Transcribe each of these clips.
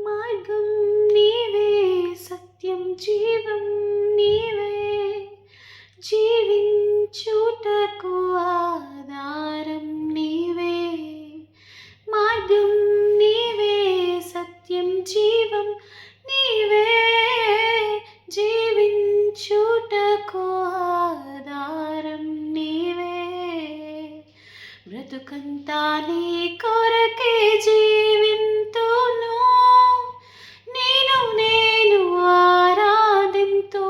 మార్గం నీవే, సత్యం జీవం నీవే, జీవించుటకు ఆధారం నీవే. మార్గం నీవే, సత్యం జీవం నీవే, జీవించుటకు ఆధారం నీవే. బ్రతుకంతా నీ కొరకే జీవింతును, నేను ఆరాధింతు.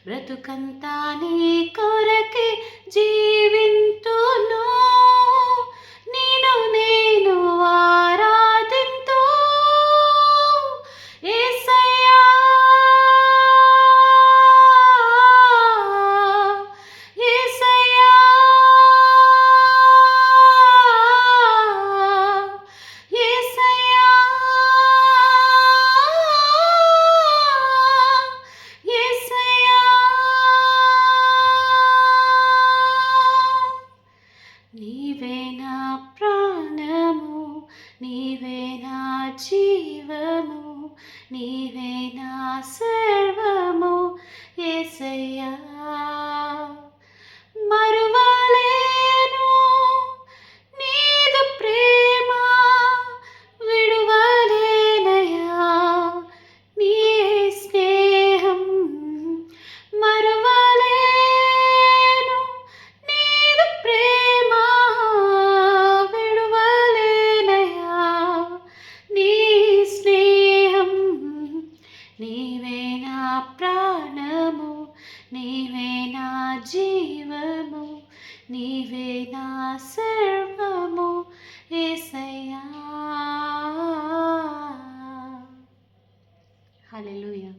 బ్రతుకంతా నీ కొరకే జీవింతును, నేను ఆరాధింతు. యేసయ్యా యేసయ్యా యేసయ్యా యేసయ్యా. నీవే నా ప్రాణము, నీవే నా జీవము, నీవే నా సర్వము యేసయ్యా. మరువలేను నీదు ప్రేమ, విడువలేనయ్యా నీ స్నేహం. మరువలేను నీదు ప్రేమ, విడువలేనయ్యా నీ స్నేహం. నీవే నా ప్రాణము, నీవే నా జీవము, నీవే నా సర్వము యేసయ్యా. హల్లెలూయా.